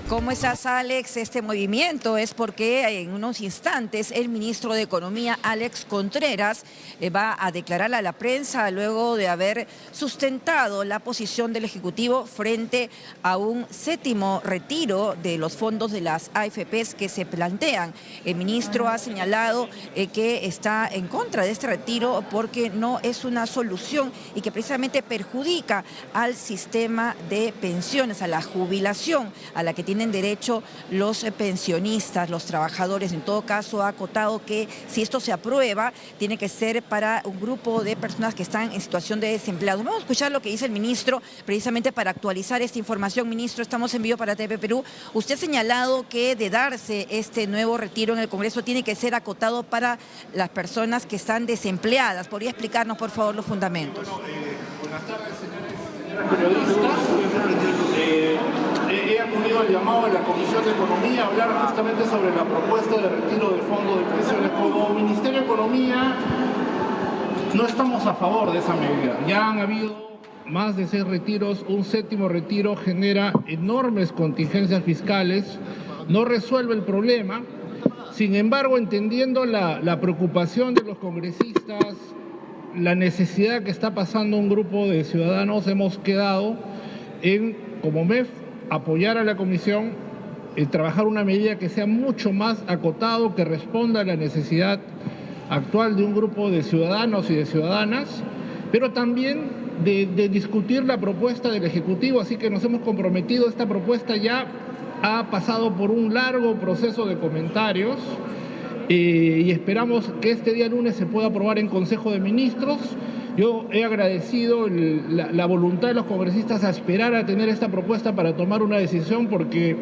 ¿Cómo estás, Alex? Este movimiento es porque en unos instantes el ministro de Economía, Alex Contreras, va a declarar a la prensa luego de haber sustentado la posición del Ejecutivo frente a un séptimo retiro de los fondos de las AFPs que se plantean. El ministro ha señalado que está en contra de este retiro porque no es una solución y que precisamente perjudica al sistema de pensiones, a la jubilación a la que tienen derecho los pensionistas, los trabajadores. En todo caso, ha acotado que si esto se aprueba, tiene que ser para un grupo de personas que están en situación de desempleado. Vamos a escuchar lo que dice el ministro, precisamente para actualizar esta información. Ministro, estamos en vivo para TV Perú. Usted ha señalado que de darse este nuevo retiro en el Congreso tiene que ser acotado para las personas que están desempleadas. ¿Podría explicarnos, por favor, los fundamentos? Bueno, buenas tardes, señores periodistas. He acudido al llamado de la Comisión de Economía a hablar justamente sobre la propuesta de retiro del Fondo de Pensiones. Como Ministerio de Economía no estamos a favor de esa medida. Ya han habido más de 6 retiros, un séptimo retiro genera enormes contingencias fiscales, no resuelve el problema. Sin embargo, entendiendo la preocupación de los congresistas, la necesidad que está pasando un grupo de ciudadanos, hemos quedado en, como MEF, apoyar a la Comisión, trabajar una medida que sea mucho más acotado, que responda a la necesidad actual de un grupo de ciudadanos y de ciudadanas, pero también de discutir la propuesta del Ejecutivo. Así que nos hemos comprometido. Esta propuesta ya ha pasado por un largo proceso de comentarios y esperamos que este día lunes se pueda aprobar en Consejo de Ministros. Yo he agradecido la voluntad de los congresistas a esperar a tener esta propuesta para tomar una decisión, porque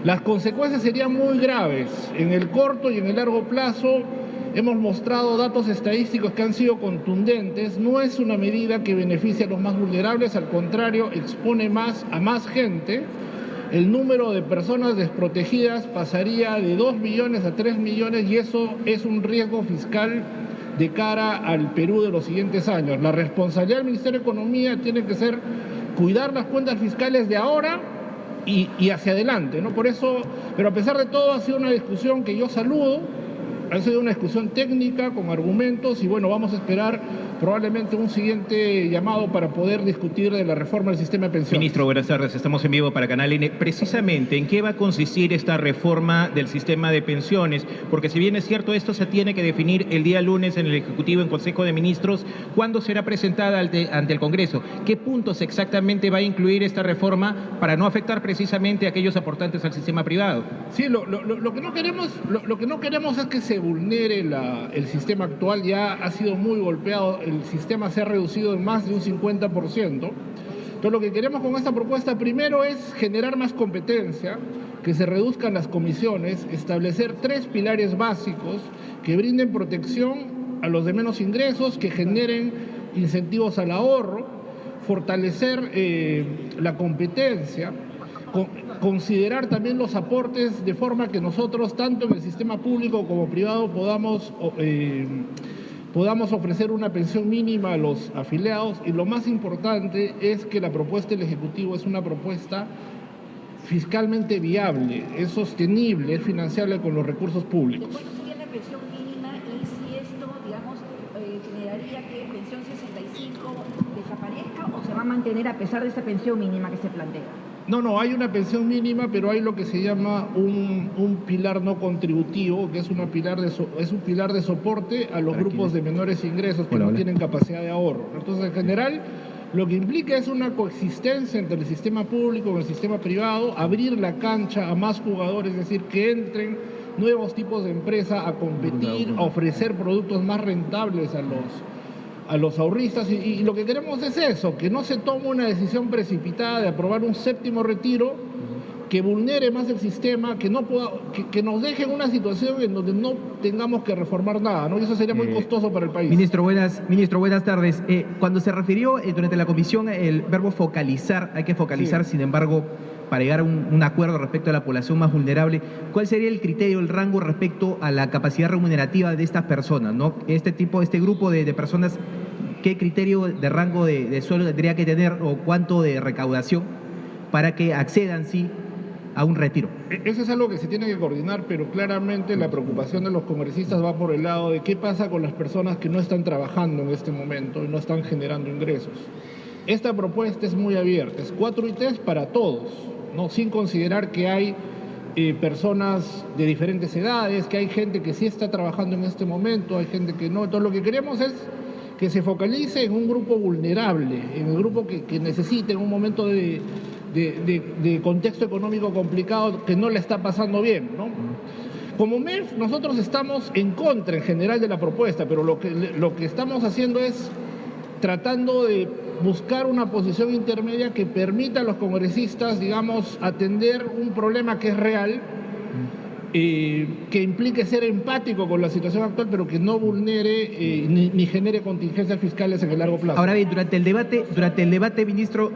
las consecuencias serían muy graves. En el corto y en el largo plazo hemos mostrado datos estadísticos que han sido contundentes. No es una medida que beneficie a los más vulnerables, al contrario, expone a más gente. El número de personas desprotegidas pasaría de 2 millones a 3 millones y eso es un riesgo fiscal de cara al Perú de los siguientes años. La responsabilidad del Ministerio de Economía tiene que ser cuidar las cuentas fiscales de ahora y hacia adelante, ¿no? Por eso, pero a pesar de todo, ha sido una discusión que yo saludo, ha sido una discusión técnica con argumentos y bueno, vamos a esperar probablemente un siguiente llamado para poder discutir de la reforma del sistema de pensiones. Ministro, buenas tardes. Estamos en vivo para Canal N. Precisamente, ¿en qué va a consistir esta reforma del sistema de pensiones? Porque si bien es cierto, esto se tiene que definir el día lunes en el Ejecutivo, en Consejo de Ministros, ¿cuándo será presentada ante el Congreso? ¿Qué puntos exactamente va a incluir esta reforma para no afectar precisamente a aquellos aportantes al sistema privado? Sí, lo que no queremos es que se vulnere el sistema actual. Ya ha sido muy golpeado, el sistema se ha reducido en más de un 50%. Entonces lo que queremos con esta propuesta primero es generar más competencia, que se reduzcan las comisiones, establecer 3 pilares básicos que brinden protección a los de menos ingresos, que generen incentivos al ahorro, fortalecer la competencia, considerar también los aportes de forma que nosotros, tanto en el sistema público como privado, podamos ofrecer una pensión mínima a los afiliados. Y lo más importante es que la propuesta del Ejecutivo es una propuesta fiscalmente viable, es sostenible, es financiable con los recursos públicos. ¿Cuánto sería la pensión mínima y si esto, digamos, generaría que pensión 65 desaparezca o se va a mantener a pesar de esa pensión mínima que se plantea? No, hay una pensión mínima, pero hay lo que se llama un pilar no contributivo, que es un pilar de soporte a los grupos de menores ingresos que no tienen capacidad de ahorro. Entonces, en general, lo que implica es una coexistencia entre el sistema público y el sistema privado, abrir la cancha a más jugadores, es decir, que entren nuevos tipos de empresa a competir, a ofrecer productos más rentables a los ahorristas y lo que queremos es eso, que no se tome una decisión precipitada de aprobar un séptimo retiro que vulnere más el sistema, que nos deje en una situación en donde no tengamos que reformar nada, ¿no? Y eso sería muy costoso para el país. Ministro, buenas tardes. Cuando se refirió durante la comisión el verbo focalizar, hay que focalizar, sí. Sin embargo, para llegar a un acuerdo respecto a la población más vulnerable, ¿cuál sería el criterio, el rango respecto a la capacidad remunerativa de estas personas, ¿no? Este grupo de personas, ¿qué criterio de rango de sueldo tendría que tener o cuánto de recaudación para que accedan, sí, a un retiro. Eso es algo que se tiene que coordinar, pero claramente la preocupación de los congresistas va por el lado de qué pasa con las personas que no están trabajando en este momento y no están generando ingresos. Esta propuesta es muy abierta, es 4 y 3 para todos, ¿no? Sin considerar que hay personas de diferentes edades, que hay gente que sí está trabajando en este momento, hay gente que no. Entonces lo que queremos es que se focalice en un grupo vulnerable, en el grupo que necesite en un momento de contexto económico complicado, que no le está pasando bien, ¿no? Como MEF, nosotros estamos en contra en general de la propuesta, pero lo que estamos haciendo es tratando de buscar una posición intermedia que permita a los congresistas, digamos, atender un problema que es real, que implique ser empático con la situación actual, pero que no vulnere ni genere contingencias fiscales en el largo plazo. Ahora bien, durante el debate, ministro,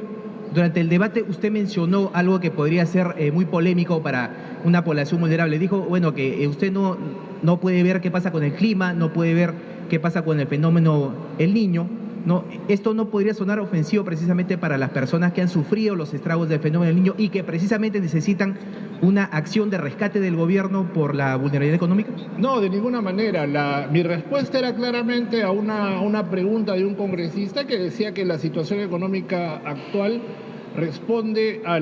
durante el debate usted mencionó algo que podría ser muy polémico para una población vulnerable. Dijo, bueno, que usted no puede ver qué pasa con el clima, no puede ver qué pasa con el fenómeno El Niño. No, esto no podría sonar ofensivo precisamente para las personas que han sufrido los estragos del fenómeno del Niño y que precisamente necesitan una acción de rescate del gobierno por la vulnerabilidad económica. No, de ninguna manera. Mi respuesta era claramente a una pregunta de un congresista que decía que la situación económica actual responde a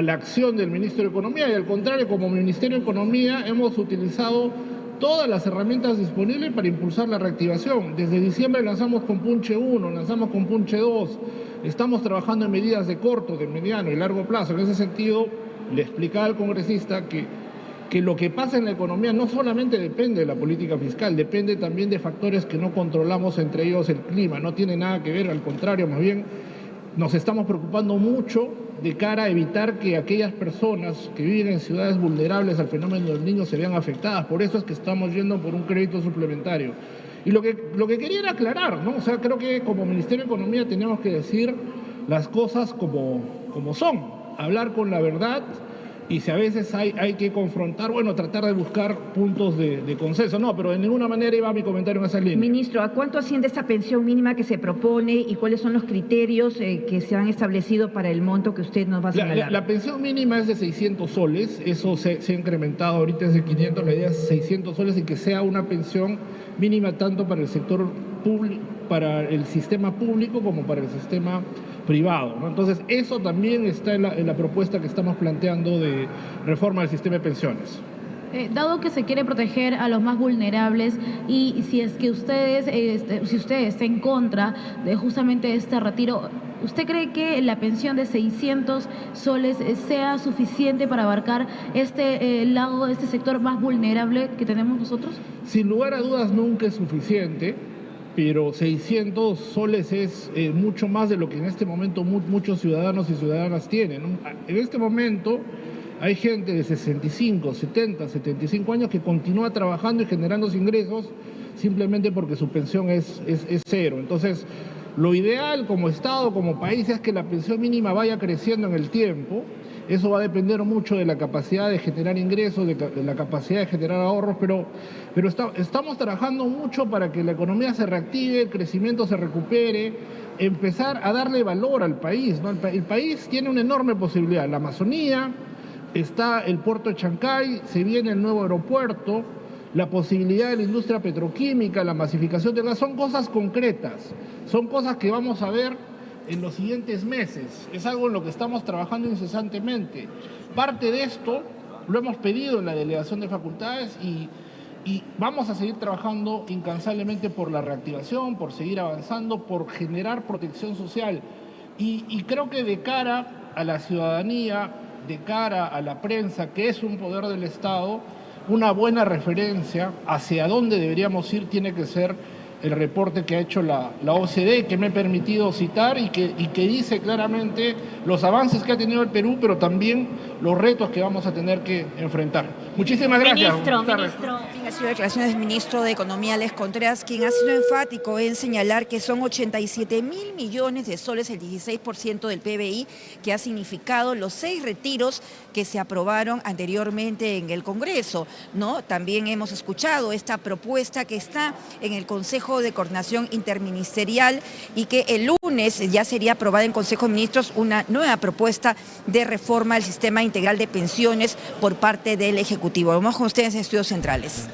la acción del Ministro de Economía, y al contrario, como Ministerio de Economía hemos utilizado todas las herramientas disponibles para impulsar la reactivación. Desde diciembre lanzamos con Punche 1, lanzamos con Punche 2, estamos trabajando en medidas de corto, de mediano y largo plazo. En ese sentido, le explicaba al congresista que lo que pasa en la economía no solamente depende de la política fiscal, depende también de factores que no controlamos, entre ellos el clima. No tiene nada que ver, al contrario, más bien nos estamos preocupando mucho de cara a evitar que aquellas personas que viven en ciudades vulnerables al fenómeno del Niño se vean afectadas. Por eso es que estamos yendo por un crédito suplementario. Y lo que quería era aclarar, ¿no? O sea, creo que como Ministerio de Economía tenemos que decir las cosas como son, hablar con la verdad, y si a veces hay que confrontar, bueno, tratar de buscar puntos de consenso. No, pero de ninguna manera iba mi comentario en esa línea. Ministro, ¿a cuánto asciende esta pensión mínima que se propone y cuáles son los criterios que se han establecido para el monto que usted nos va a señalar? La pensión mínima es de 600 soles, eso se ha incrementado, ahorita es de 500, la idea es 600 soles y que sea una pensión mínima tanto para el sector público, para el sistema público como para el sistema privado, ¿no? Entonces, eso también está en la propuesta que estamos planteando de reforma del sistema de pensiones. Dado que se quiere proteger a los más vulnerables y si es que si usted está en contra de justamente este retiro, ¿usted cree que la pensión de 600 soles sea suficiente para abarcar este lado, este sector más vulnerable que tenemos nosotros? Sin lugar a dudas nunca es suficiente, pero 600 soles es mucho más de lo que en este momento muchos ciudadanos y ciudadanas tienen. En este momento hay gente de 65, 70, 75 años que continúa trabajando y generando ingresos simplemente porque su pensión es cero. Entonces, lo ideal como Estado, como país, es que la pensión mínima vaya creciendo en el tiempo. Eso va a depender mucho de la capacidad de generar ingresos, de la capacidad de generar ahorros, pero estamos trabajando mucho para que la economía se reactive, el crecimiento se recupere, empezar a darle valor al país, ¿no? El país tiene una enorme posibilidad. La Amazonía, está el puerto de Chancay, se viene el nuevo aeropuerto, la posibilidad de la industria petroquímica, la masificación del gas, son cosas concretas, son cosas que vamos a ver en los siguientes meses. Es algo en lo que estamos trabajando incesantemente. Parte de esto lo hemos pedido en la delegación de facultades y vamos a seguir trabajando incansablemente por la reactivación, por seguir avanzando, por generar protección social. Y creo que de cara a la ciudadanía, de cara a la prensa, que es un poder del Estado, una buena referencia hacia dónde deberíamos ir tiene que ser el reporte que ha hecho la OCDE, que me he permitido citar y que dice claramente los avances que ha tenido el Perú, pero también los retos que vamos a tener que enfrentar. Muchísimas gracias. Ministro. Ha sido declaraciones del ministro de Economía, Alex Contreras, quien ha sido enfático en señalar que son 87.000 millones de soles, el 16% del PBI, que ha significado los 6 retiros que se aprobaron anteriormente en el Congreso, ¿no? También hemos escuchado esta propuesta que está en el Consejo Consejo de Coordinación Interministerial y que el lunes ya sería aprobada en Consejo de Ministros una nueva propuesta de reforma del sistema integral de pensiones por parte del Ejecutivo. Vamos con ustedes en Estudios Centrales.